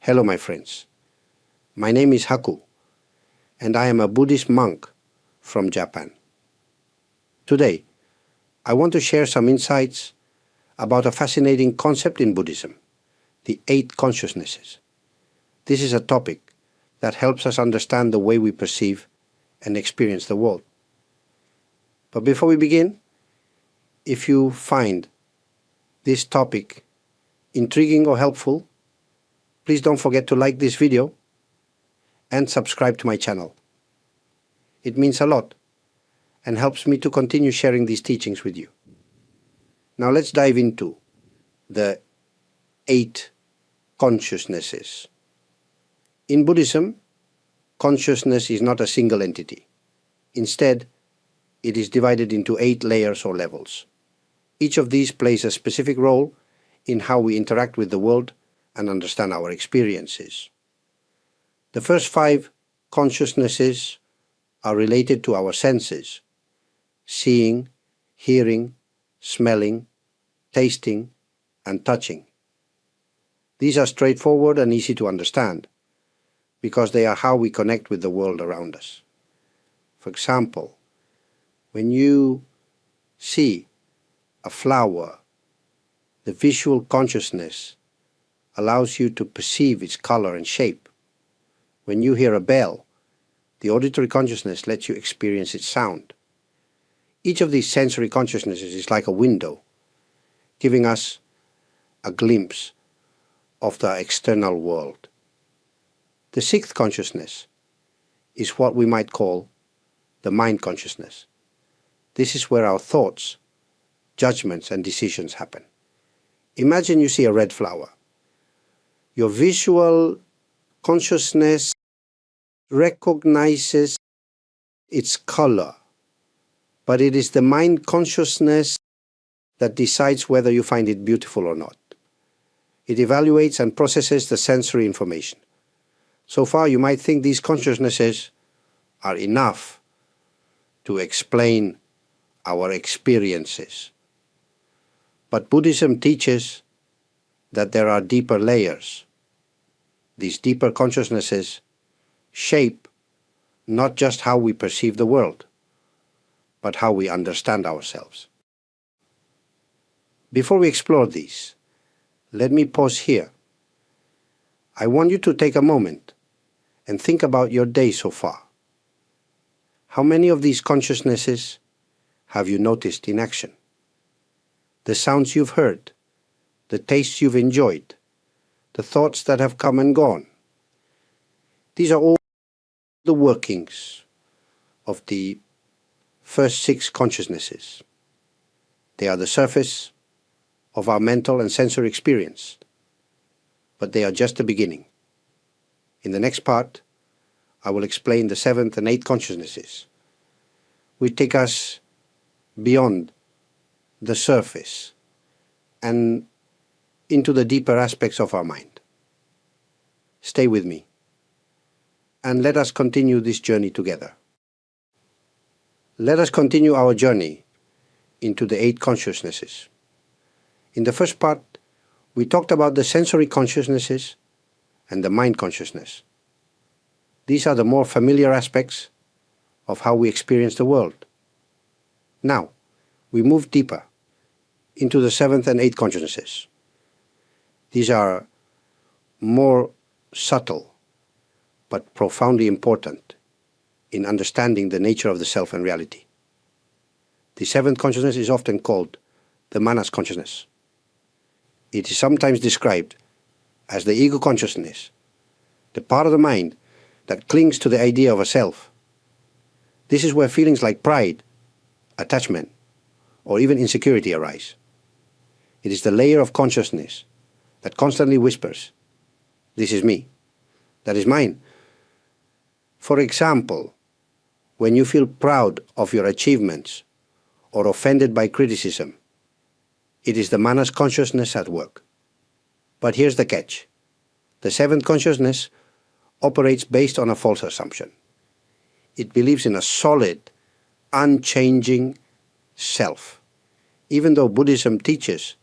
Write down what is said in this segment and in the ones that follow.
Hello my friends, my name is Haku and I am a Buddhist monk from Japan. Today, I want to share some insights about a fascinating concept in Buddhism, the 8 consciousnesses. This is a topic that helps us understand the way we perceive and experience the world. But before we begin, if you find this topic intriguing or helpful, please don't forget to like this video and subscribe to my channel. It means a lot and helps me to continue sharing these teachings with you. Now let's dive into the 8 consciousnesses. In Buddhism, consciousness is not a single entity. Instead, it is divided into 8 layers or levels. Each of these plays a specific role in how we interact with the world and understand our experiences. The first 5 consciousnesses are related to our senses: seeing, hearing, smelling, tasting, and touching. These are straightforward and easy to understand because they are how we connect with the world around us. For example, when you see a flower, the visual consciousness allows you to perceive its color and shape. When you hear a bell, the auditory consciousness lets you experience its sound. Each of these sensory consciousnesses is like a window, giving us a glimpse of the external world. The 6th consciousness is what we might call the mind consciousness. This is where our thoughts, judgments, and decisions happen. Imagine you see a red flower. Your visual consciousness recognizes its color, but it is the mind consciousness that decides whether you find it beautiful or not. It evaluates and processes the sensory information. So far, you might think these consciousnesses are enough to explain our experiences. But Buddhism teaches that there are deeper layers. These deeper consciousnesses shape not just how we perceive the world, but how we understand ourselves. Before we explore these, let me pause here. I want you to take a moment and think about your day so far. How many of these consciousnesses have you noticed in action? The sounds you've heard, the tastes you've enjoyed, the thoughts that have come and gone. These are all the workings of the first 6 consciousnesses. They are the surface of our mental and sensory experience, but they are just the beginning. In the next part, I will explain the 7th and 8th consciousnesses, which take us beyond the surface and into the deeper aspects of our mind. Stay with me, and let us continue this journey together. Let us continue our journey into the 8 consciousnesses. In the first part, we talked about the sensory consciousnesses and the mind consciousness. These are the more familiar aspects of how we experience the world. Now, we move deeper into the 7th and 8th consciousnesses. These are more subtle, but profoundly important in understanding the nature of the self and reality. The 7th consciousness is often called the manas consciousness. It is sometimes described as the ego consciousness, the part of the mind that clings to the idea of a self. This is where feelings like pride, attachment, or even insecurity arise. It is the layer of consciousness that constantly whispers, "This is me. That is mine." For example, when you feel proud of your achievements or offended by criticism, it is the manas consciousness at work. But here's the catch. The 7th consciousness operates based on a false assumption. It believes in a solid, unchanging self. Even though Buddhism teaches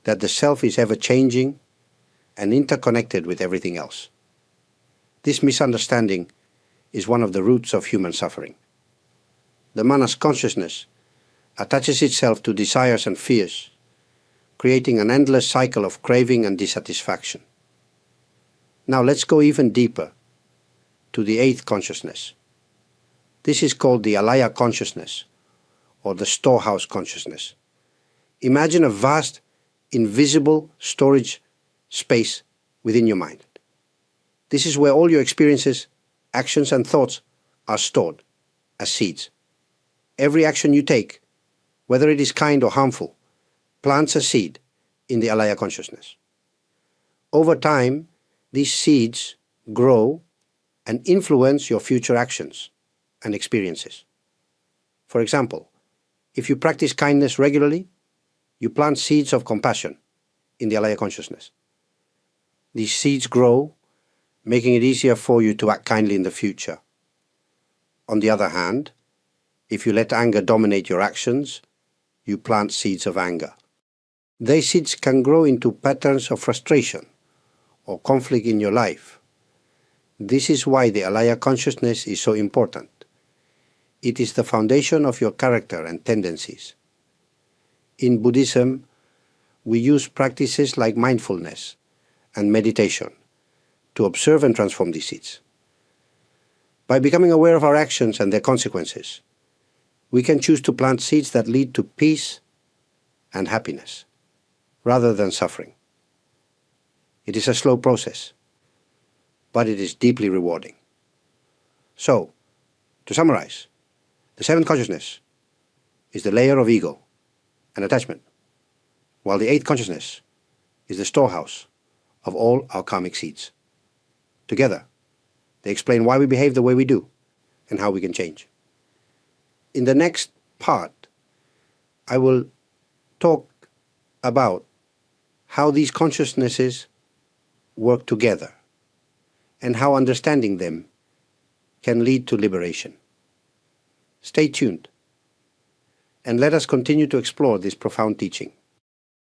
that the self is ever-changing, and interconnected with everything else. This misunderstanding is one of the roots of human suffering. The manas consciousness attaches itself to desires and fears, creating an endless cycle of craving and dissatisfaction. Now let's go even deeper to the eighth consciousness. This is called the alaya consciousness, or the storehouse consciousness. Imagine a vast, invisible storage space within your mind. This is where all your experiences, actions and thoughts are stored as seeds. Every action you take, whether it is kind or harmful, plants a seed in the alaya consciousness. Over time, these seeds grow and influence your future actions and experiences. For example, if you practice kindness regularly, you plant seeds of compassion in the alaya consciousness. These seeds grow, making it easier for you to act kindly in the future. On the other hand, if you let anger dominate your actions, you plant seeds of anger. These seeds can grow into patterns of frustration or conflict in your life. This is why the alaya consciousness is so important. It is the foundation of your character and tendencies. In Buddhism, we use practices like mindfulness and meditation to observe and transform these seeds. By becoming aware of our actions and their consequences, we can choose to plant seeds that lead to peace and happiness, rather than suffering. It is a slow process, but it is deeply rewarding. So, to summarize, the seventh consciousness is the layer of ego and attachment, while the eighth consciousness is the storehouse of all our karmic seeds. Together, they explain why we behave the way we do and how we can change. In the next part, I will talk about how these consciousnesses work together and how understanding them can lead to liberation. Stay tuned, and let us continue to explore this profound teaching.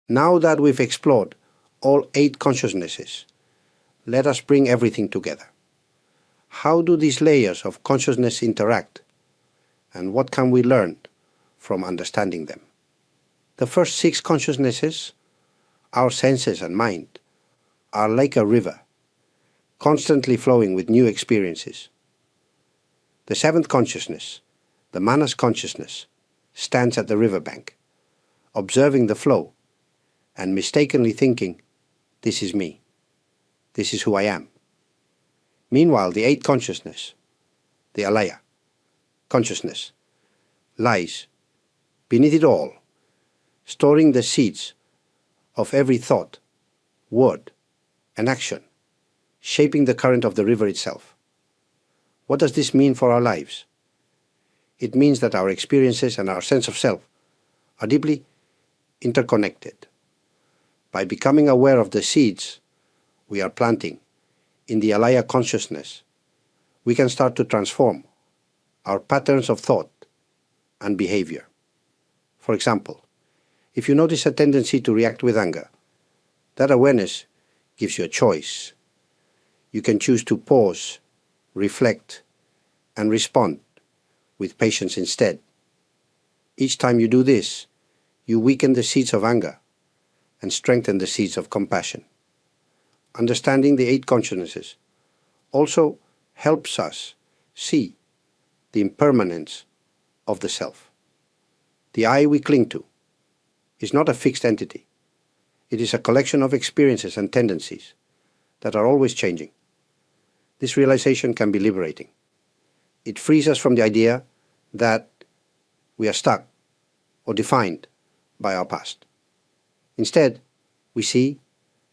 Now that we've explored all eight consciousnesses, let us bring everything together. How do these layers of consciousness interact, and what can we learn from understanding them? The first six consciousnesses, our senses and mind, are like a river, constantly flowing with new experiences. The seventh consciousness, the manas consciousness, stands at the riverbank, observing the flow and mistakenly thinking, "This is me. This is who I am." Meanwhile, the eighth consciousness, the alaya consciousness, lies beneath it all, storing the seeds of every thought, word, and action, shaping the current of the river itself. What does this mean for our lives? It means that our experiences and our sense of self are deeply interconnected. By becoming aware of the seeds we are planting in the alaya consciousness, we can start to transform our patterns of thought and behavior. For example, if you notice a tendency to react with anger, that awareness gives you a choice. You can choose to pause, reflect, and respond with patience instead. Each time you do this, you weaken the seeds of anger and strengthen the seeds of compassion. Understanding the eight consciousnesses also helps us see the impermanence of the self. The I we cling to is not a fixed entity. It is a collection of experiences and tendencies that are always changing. This realization can be liberating. It frees us from the idea that we are stuck or defined by our past. Instead, we see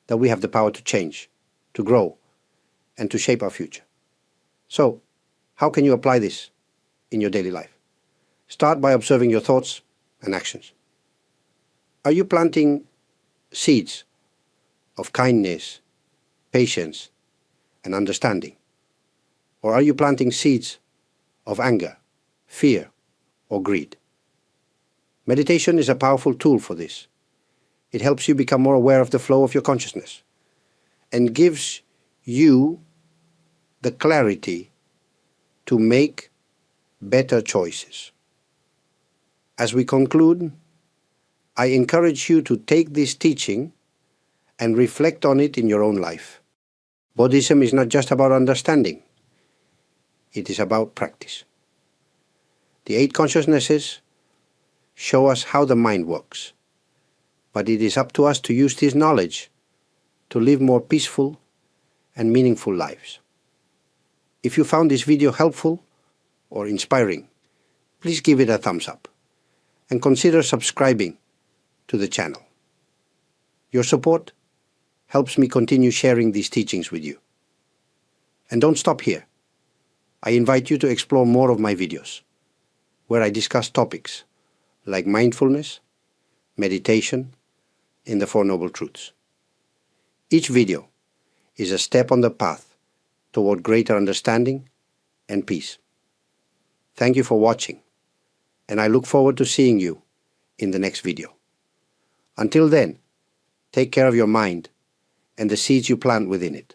that we have the power to change, to grow, and to shape our future. So, how can you apply this in your daily life? Start by observing your thoughts and actions. Are you planting seeds of kindness, patience, and understanding? Or are you planting seeds of anger, fear, or greed? Meditation is a powerful tool for this. It helps you become more aware of the flow of your consciousness and gives you the clarity to make better choices. As we conclude, I encourage you to take this teaching and reflect on it in your own life. Buddhism is not just about understanding, it is about practice. The 8 consciousnesses show us how the mind works, but it is up to us to use this knowledge to live more peaceful and meaningful lives. If you found this video helpful or inspiring, please give it a thumbs up and consider subscribing to the channel. Your support helps me continue sharing these teachings with you. And don't stop here. I invite you to explore more of my videos, where I discuss topics like mindfulness, meditation, and the Four Noble Truths. Each video is a step on the path toward greater understanding and peace. Thank you for watching, and I look forward to seeing you in the next video. Until then, take care of your mind and the seeds you plant within it.